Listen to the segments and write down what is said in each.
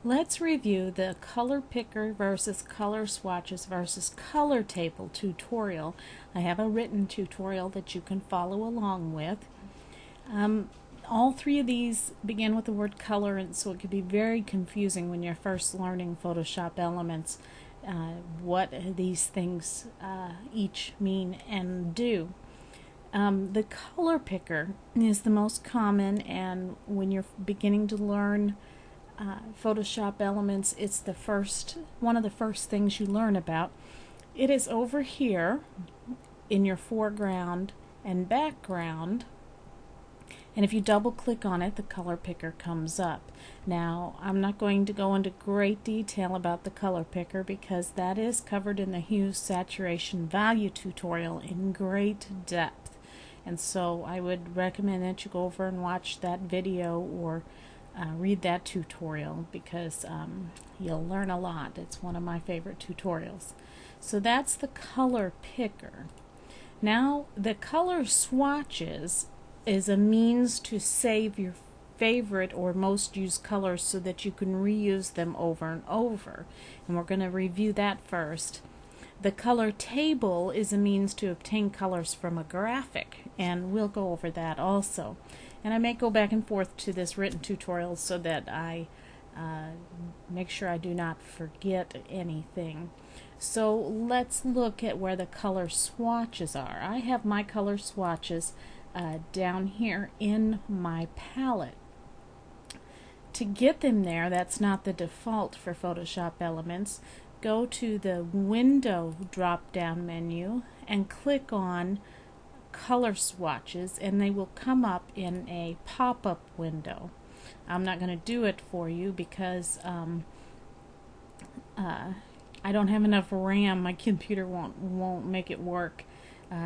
Let's review the color picker versus color swatches versus color table tutorial. I have a written tutorial that you can follow along with. All three of these begin with the word color, and so it can be very confusing when you're first learning Photoshop elements, what these things each mean and do. The color picker is the most common, and when you're beginning to learn Photoshop elements, it's one of the first things you learn about. It is over here in your foreground and background, and if you double click on it, the color picker comes up. Now, I'm not going to go into great detail about the color picker because that is covered in the hue, saturation, value tutorial in great depth, and so I would recommend that you go over and watch that video or read that tutorial because you'll learn a lot. It's one of my favorite tutorials. So that's the color picker. Now, the color swatches is a means to save your favorite or most used colors so that you can reuse them over and over. And we're going to review that first. The color table is a means to obtain colors from a graphic, and we'll go over that also. And I may go back and forth to this written tutorial so that I make sure I do not forget anything. So let's look at where the color swatches are. I have my color swatches down here in my palette. To get them there, that's not the default for Photoshop Elements. Go to the Window drop-down menu and click on Color Swatches, and they will come up in a pop-up window. I'm not going to do it for you because I don't have enough RAM. My computer won't make it work.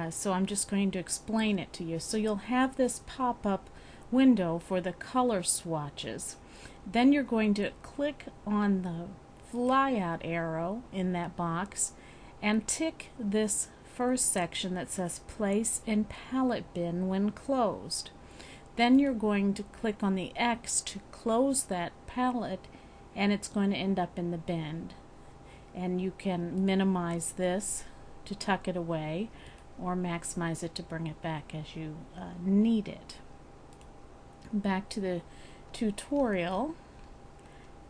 So I'm just going to explain it to you. So you'll have this pop-up window for the color swatches. Then you're going to click on the flyout arrow in that box and tick this first section that says place in palette bin when closed. Then you're going to click on the X to close that palette, and it's going to end up in the bin. And you can minimize this to tuck it away or maximize it to bring it back as you need it. Back to the tutorial.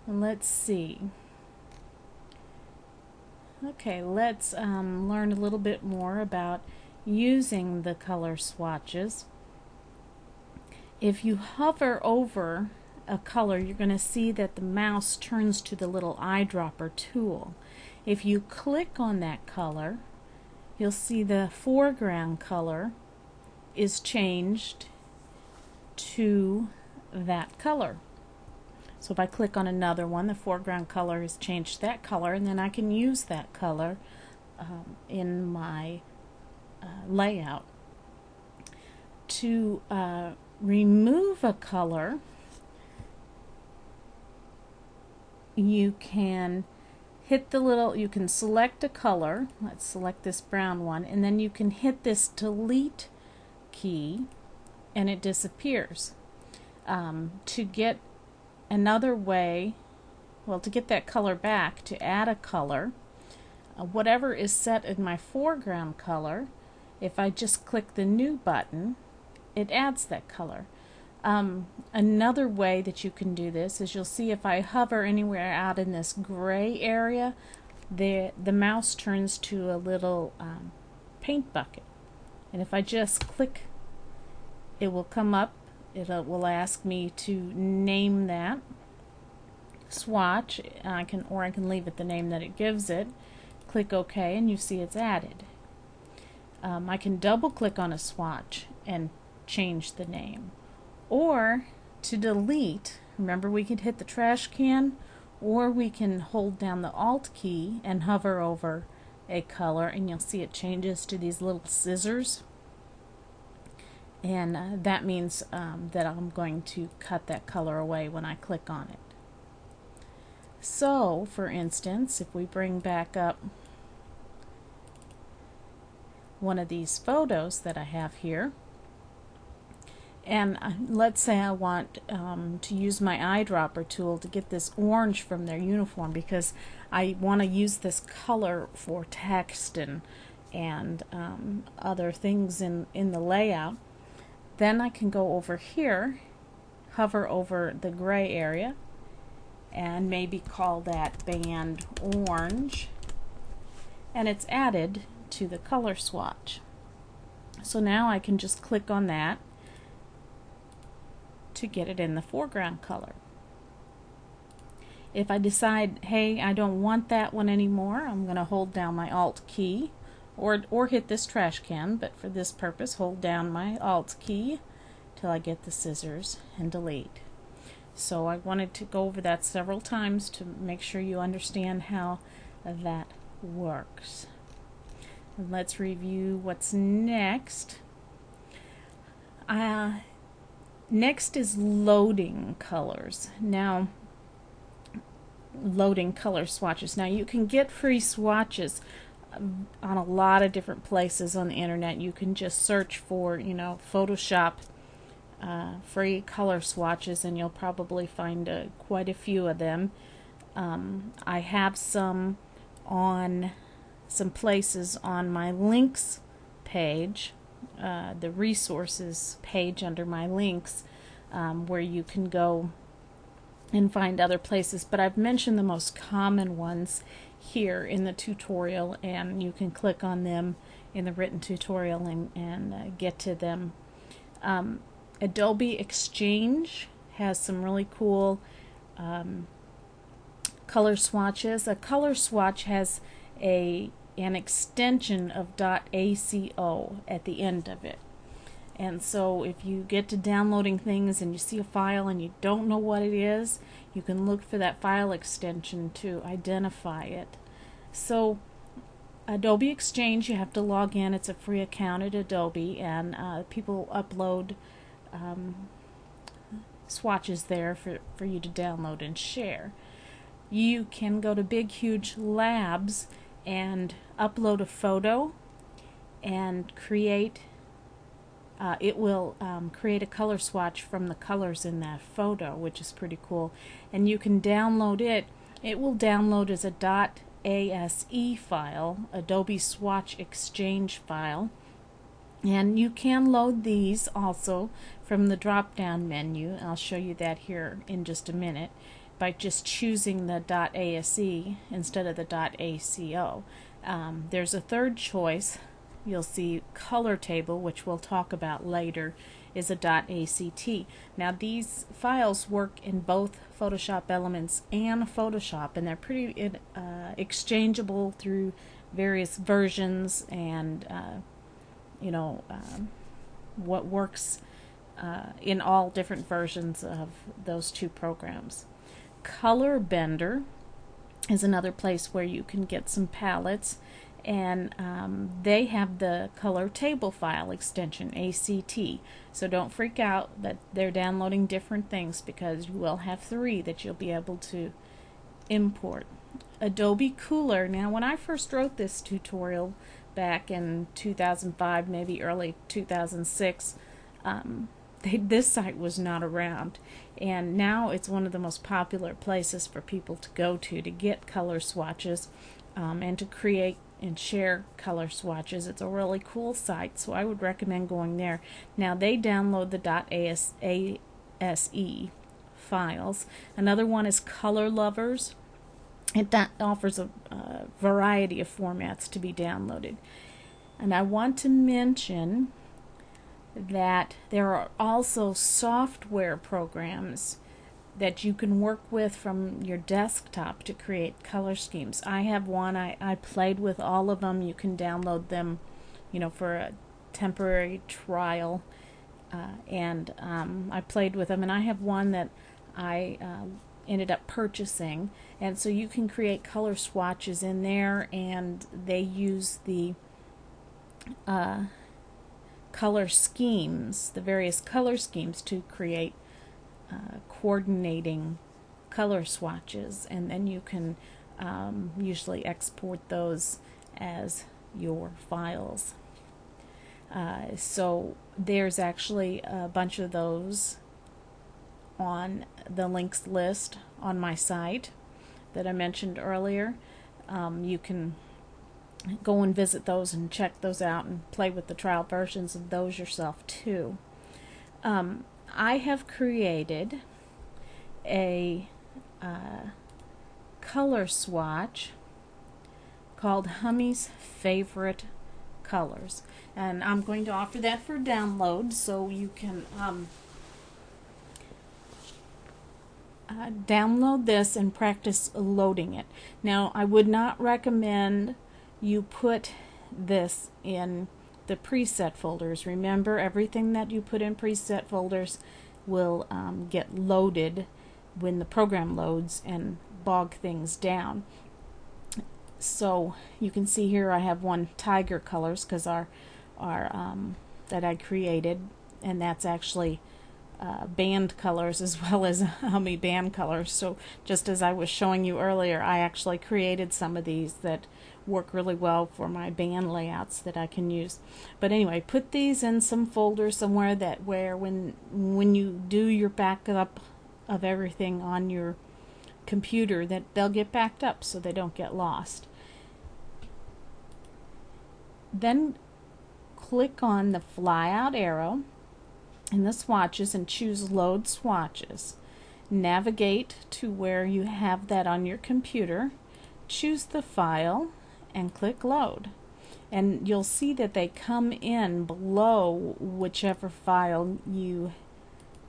Let's see. Okay, let's learn a little bit more about using the color swatches. If you hover over a color, you're going to see that the mouse turns to the little eyedropper tool. If you click on that color, you'll see the foreground color is changed to that color. So if I click on another one, the foreground color has changed that color, and then I can use that color in my layout. To remove a color, you can hit the little, you can select a color. Let's select this brown one, and then you can hit this delete key and it disappears. To get another way, well, to get that color back, to add a color, whatever is set in my foreground color, if I just click the new button, it adds that color. Another way that you can do this is you'll see if I hover anywhere out in this gray area, the mouse turns to a little paint bucket. And if I just click, it will come up. It will ask me to name that swatch. I can leave it the name that it gives it. Click OK, and you see it's added. I can double click on a swatch and change the name. Or to delete, remember we could hit the trash can, or we can hold down the Alt key and hover over a color, and you'll see it changes to these little scissors. And that means that I'm going to cut that color away when I click on it. So, for instance, if we bring back up one of these photos that I have here, And let's say I want to use my eyedropper tool to get this orange from their uniform because I want to use this color for text and other things in the layout. Then I can go over here, hover over the gray area, and maybe call that band orange, and it's added to the color swatch. So now I can just click on that to get it in the foreground color. If I decide, hey, I don't want that one anymore, I'm going to hold down my Alt key or hit this trash can, but for this purpose hold down my Alt key till I get the scissors and delete. So I wanted to go over that several times to make sure you understand how that works. And let's review what's next. Next is loading colors. Now, loading color swatches. Now, you can get free swatches on a lot of different places on the internet. You can just search for, Photoshop free color swatches, and you'll probably find quite a few of them. I have some on some places on my links page, the resources page under my links, where you can go and find other places, but I've mentioned the most common ones here in the tutorial, and you can click on them in the written tutorial and get to them. Adobe Exchange has some really cool color swatches. A color swatch has an extension of .aco at the end of it. And so if you get to downloading things and you see a file and you don't know what it is, you can look for that file extension to identify it. So Adobe Exchange, you have to log in. It's a free account at Adobe, and people upload swatches there for you to download and share. You can go to Big Huge Labs and upload a photo and create it will create a color swatch from the colors in that photo, which is pretty cool. And you can download it. It will download as a .ase file, Adobe Swatch Exchange file. And you can load these also from the drop-down menu. I'll show you that here in just a minute by just choosing the .ase instead of the .aco. There's a third choice. You'll see color table, which we'll talk about later, is a .act. Now these files work in both Photoshop Elements and Photoshop, and they're pretty exchangeable through various versions, and what works in all different versions of those two programs. Color Bender is another place where you can get some palettes, and they have the color table file extension, ACT. So don't freak out that they're downloading different things, because you will have 3 that you'll be able to import. Adobe Cooler. Now when I first wrote this tutorial back in 2005, maybe early 2006, this site was not around, and now it's one of the most popular places for people to go to get color swatches and to create and share color swatches. It's a really cool site, so I would recommend going there. Now they download the .ase files. Another one is Color Lovers. It offers a variety of formats to be downloaded. And I want to mention that there are also software programs that you can work with from your desktop to create color schemes. I have one. I played with all of them. You can download them, for a temporary trial, and I played with them. And I have one that I ended up purchasing, and so you can create color swatches in there, and they use the color schemes, the various color schemes, to create coordinating color swatches, and then you can usually export those as your files. So there's actually a bunch of those on the links list on my site that I mentioned earlier. You can go and visit those and check those out and play with the trial versions of those yourself too. I have created a color swatch called Hummy's Favorite Colors, and I'm going to offer that for download so you can download this and practice loading it. Now, I would not recommend you put this in the preset folders. Remember, everything that you put in preset folders will get loaded when the program loads and bog things down. So you can see here I have one tiger colors because our that I created, and that's actually band colors as well as Hummy band colors. So just as I was showing you earlier, I actually created some of these that work really well for my band layouts that I can use. But anyway, put these in some folder somewhere that where when you do your backup of everything on your computer, that they'll get backed up so they don't get lost. Then click on the flyout arrow in the swatches and choose Load Swatches. Navigate to where you have that on your computer, choose the file and click Load, and you'll see that they come in below whichever file you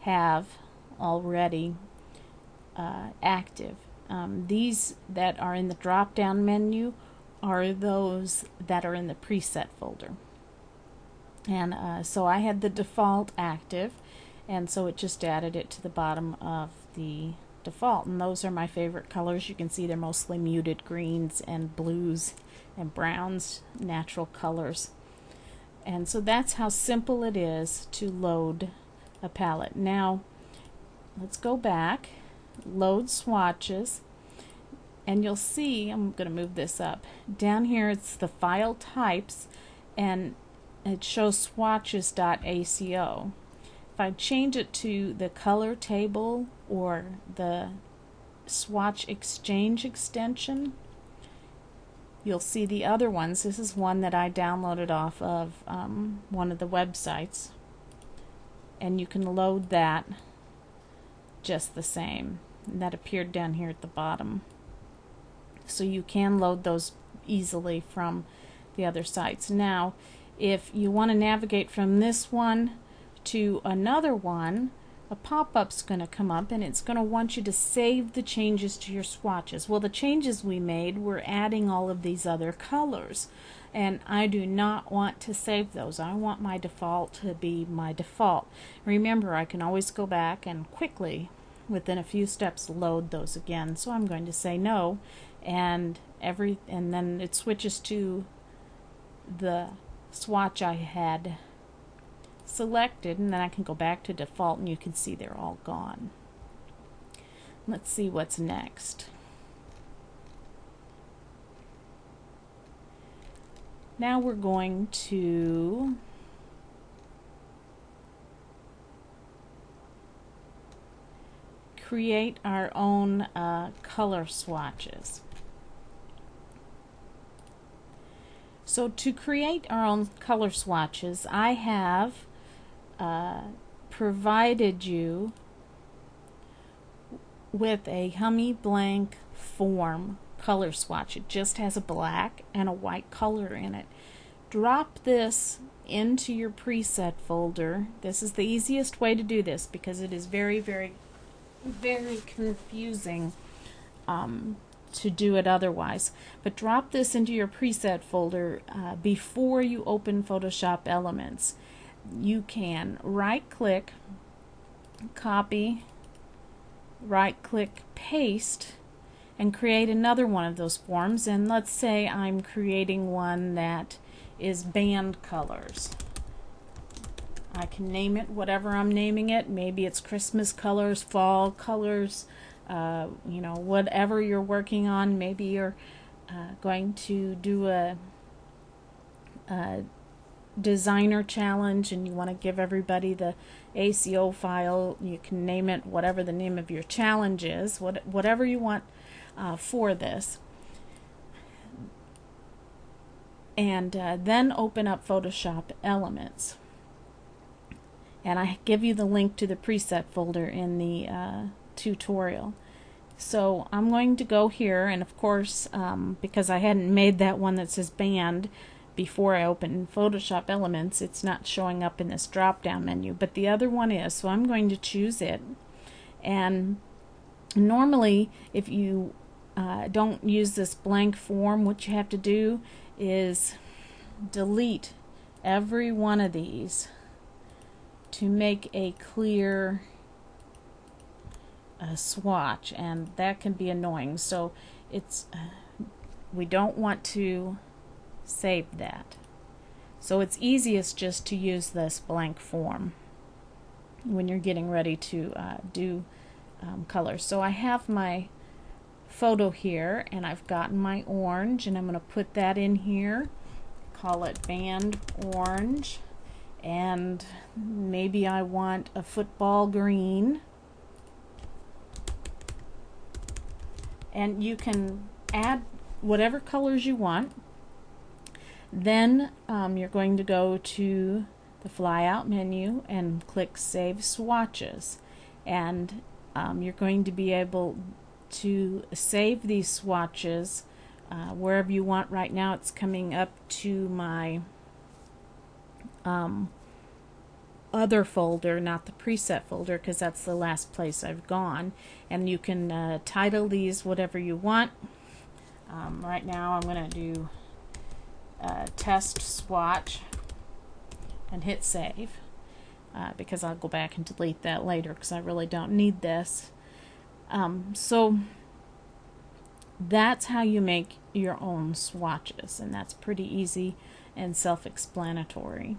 have already active. These that are in the drop down menu are those that are in the preset folder. And so I had the default active, and so it just added it to the bottom of the default. And those are my favorite colors. You can see they're mostly muted greens and blues and browns, natural colors. And so that's how simple it is to load a palette. Now let's go back, load swatches, and you'll see, I'm going to move this up. Down here it's the file types, and it shows swatches.aco. If I change it to the color table or the swatch exchange extension, you'll see the other ones. This is one that I downloaded off of one of the websites, and you can load that just the same. And that appeared down here at the bottom. So you can load those easily from the other sites. Now, if you want to navigate from this one to another one, a pop-up's going to come up and it's going to want you to save the changes to your swatches. Well, the changes we made were adding all of these other colors, and I do not want to save those. I want my default to be my default. Remember, I can always go back and quickly, within a few steps, load those again. So I'm going to say no, and then it switches to the swatch I had selected, and then I can go back to default and you can see they're all gone. Let's see what's next. Now we're going to create our own color swatches. So to create our own color swatches, I have provided you with a Hummy Blank form color swatch. It just has a black and a white color in it. Drop this into your preset folder. This is the easiest way to do this because it is very, very, very confusing to do it otherwise. But drop this into your preset folder before you open Photoshop Elements. You can right-click, copy, right-click, paste, and create another one of those forms. And let's say I'm creating one that is band colors. I can name it whatever I'm naming it. Maybe it's Christmas colors, fall colors, you know, whatever you're working on. Maybe you're going to do a designer challenge and you want to give everybody the ACO file, you can name it whatever the name of your challenge is, whatever you want for this. And then open up Photoshop Elements. And I give you the link to the preset folder in the tutorial. So I'm going to go here, and of course, because I hadn't made that one that says band before I open Photoshop Elements, it's not showing up in this drop down menu, but the other one is, so I'm going to choose it. And normally if you don't use this blank form, what you have to do is delete every one of these to make a clear swatch, and that can be annoying. So it's we don't want to save that. So it's easiest just to use this blank form when you're getting ready to do colors. So I have my photo here, and I've gotten my orange, and I'm going to put that in here, call it band orange, and maybe I want a football green. And you can add whatever colors you want. Then you're going to go to the flyout menu and click Save Swatches, and you're going to be able to save these swatches wherever you want. Right now it's coming up to my other folder, not the preset folder, because that's the last place I've gone. And you can title these whatever you want. Right now I'm going to do test swatch and hit save, because I'll go back and delete that later because I really don't need this. So that's how you make your own swatches, and that's pretty easy and self-explanatory.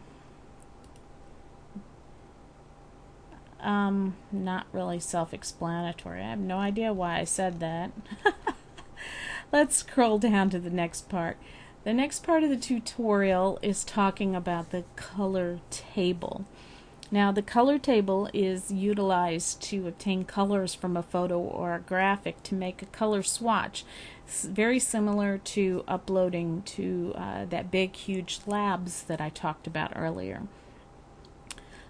Not really self-explanatory. I have no idea why I said that. Let's scroll down to the next part. The next part of the tutorial is talking about the color table. Now, the color table is utilized to obtain colors from a photo or a graphic to make a color swatch. It's very similar to uploading to that big, huge labs that I talked about earlier.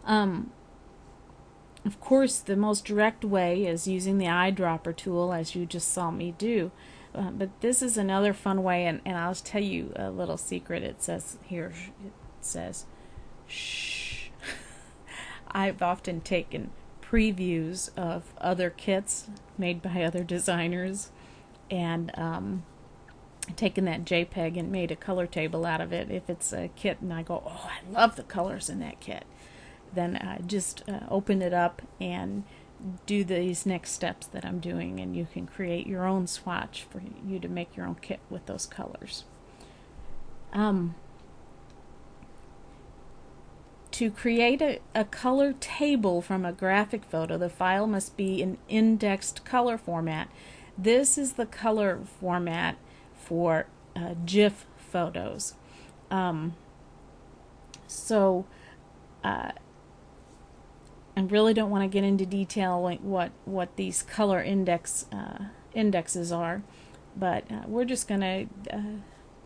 Of course, the most direct way is using the eyedropper tool, as you just saw me do. But this is another fun way, and I'll tell you a little secret. It says here, it says, shh. I've often taken previews of other kits made by other designers, and taken that JPEG and made a color table out of it. If it's a kit and I go, oh, I love the colors in that kit, then I just open it up and do these next steps that I'm doing, and you can create your own swatch for you to make your own kit with those colors. To create a color table from a graphic photo, the file must be in indexed color format. This is the color format for GIF photos. I really don't want to get into detail like what these color indexes are, but we're just going to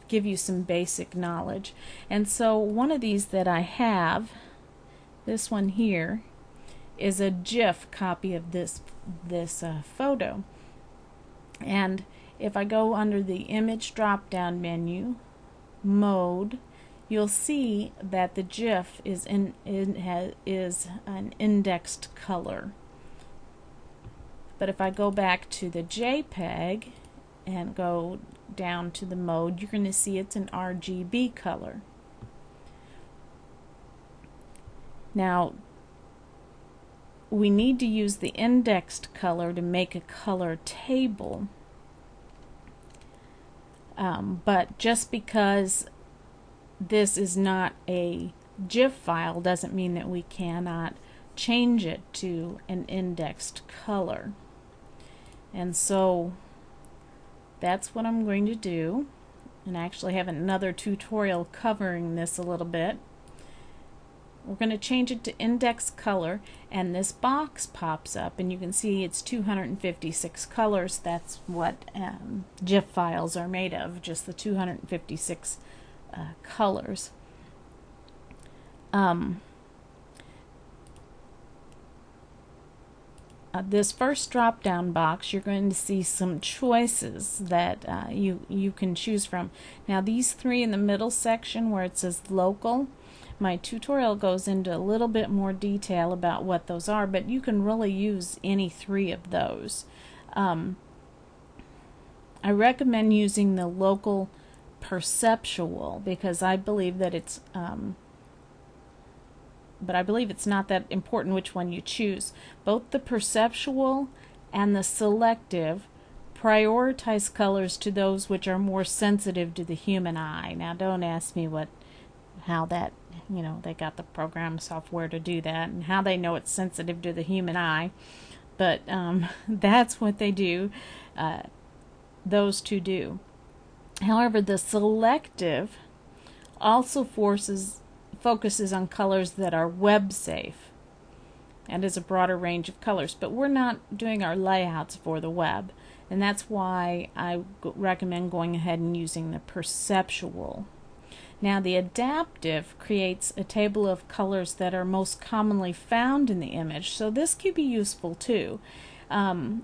give you some basic knowledge. And so one of these that I have, this one here, is a GIF copy of this photo. And if I go under the image drop-down menu, mode, you'll see that the GIF is an indexed color. But if I go back to the JPEG and go down to the mode, you're going to see it's an RGB color. Now, we need to use the indexed color to make a color table. But just because this is not a GIF file doesn't mean that we cannot change it to an indexed color. And so that's what I'm going to do, and I actually have another tutorial covering this a little bit. we're going to change it to index color, and this box pops up, and you can see it's 256 colors. That's what GIF files are made of, just the 256 colors. This first drop down box, you're going to see some choices that you can choose from. Now these three in the middle section where it says local, my tutorial goes into a little bit more detail about what those are, but you can really use any three of those. I recommend using the local perceptual because I believe that it's but I believe it's not that important which one you choose. Both the perceptual and the selective prioritize colors to those which are more sensitive to the human eye. Now don't ask me how that, they got the program software to do that and how they know it's sensitive to the human eye, but that's what they do. Those two do. However, the selective also focuses on colors that are web safe and is a broader range of colors, but we're not doing our layouts for the web, and that's why I recommend going ahead and using the perceptual. Now the adaptive creates a table of colors that are most commonly found in the image, so this could be useful too. I'm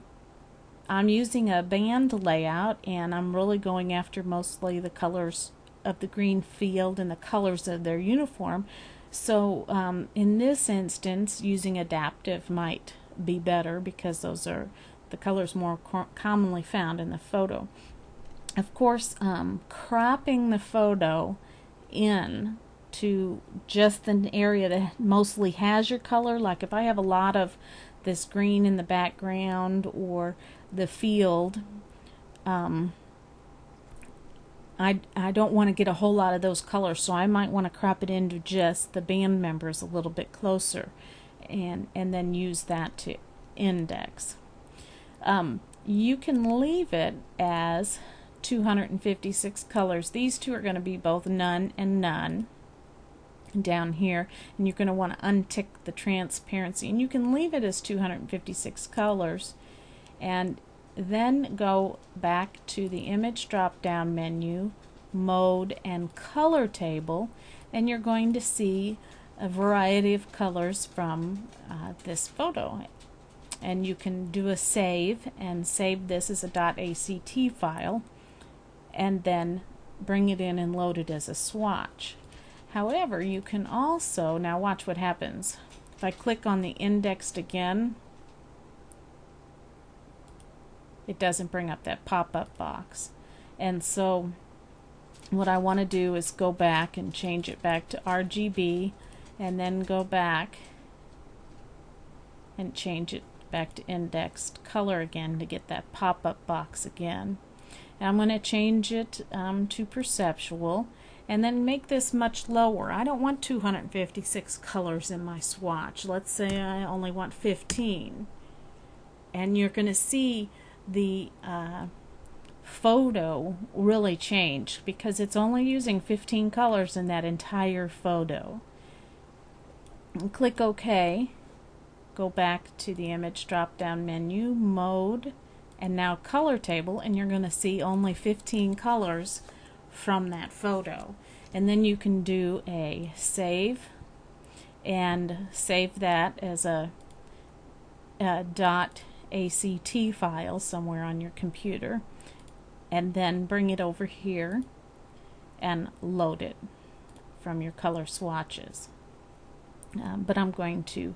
using a band layout, and I'm really going after mostly the colors of the green field and the colors of their uniform. So in this instance, using adaptive might be better because those are the colors more commonly found in the photo. Of course, cropping the photo in to just an area that mostly has your color, like if I have a lot of this green in the background or the field, I don't want to get a whole lot of those colors, so I might want to crop it into just the band members a little bit closer and then use that to index. You can leave it as 256 colors. These two are going to be both none and none down here, and you're going to want to untick the transparency, and you can leave it as 256 colors and then go back to the image drop down menu, mode, and color table, and you're going to see a variety of colors from this photo. And you can do a save and save this as a .act file and then bring it in and load it as a swatch. However, you can also, now watch what happens. If I click on the indexed again, it doesn't bring up that pop-up box. And so what I want to do is go back and change it back to RGB, and then go back and change it back to indexed color again to get that pop-up box again. And I'm going to change it to perceptual and then make this much lower. I don't want 256 colors in my swatch. Let's say I only want 15. And you're going to see the photo really change because it's only using 15 colors in that entire photo. And click OK. Go back to the image drop down menu, mode, and now color table, and you're going to see only 15 colors from that photo. And then you can do a save and save that as a .act file somewhere on your computer, and then bring it over here and load it from your color swatches. But I'm going to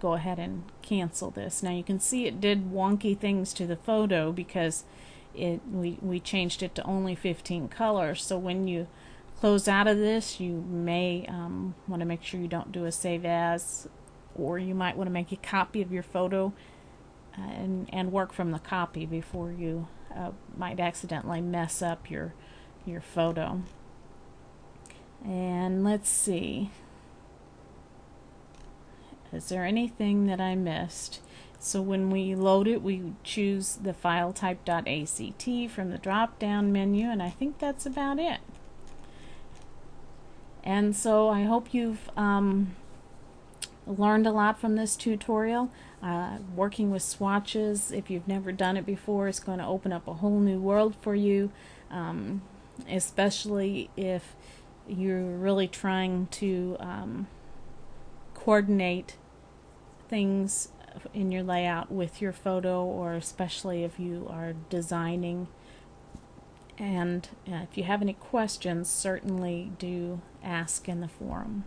go ahead and cancel this. Now you can see it did wonky things to the photo because we changed it to only 15 colors. So when you close out of this, you may want to make sure you don't do a save as, or you might want to make a copy of your photo and work from the copy before you might accidentally mess up your photo. And let's see, is there anything that I missed? So when we load it, we choose the file type .act from the drop down menu, and I think that's about it. And so I hope you've learned a lot from this tutorial. Working with swatches, if you've never done it before, is going to open up a whole new world for you, especially if you're really trying to coordinate things in your layout with your photo, or especially if you are designing. And if you have any questions, certainly do ask in the forum.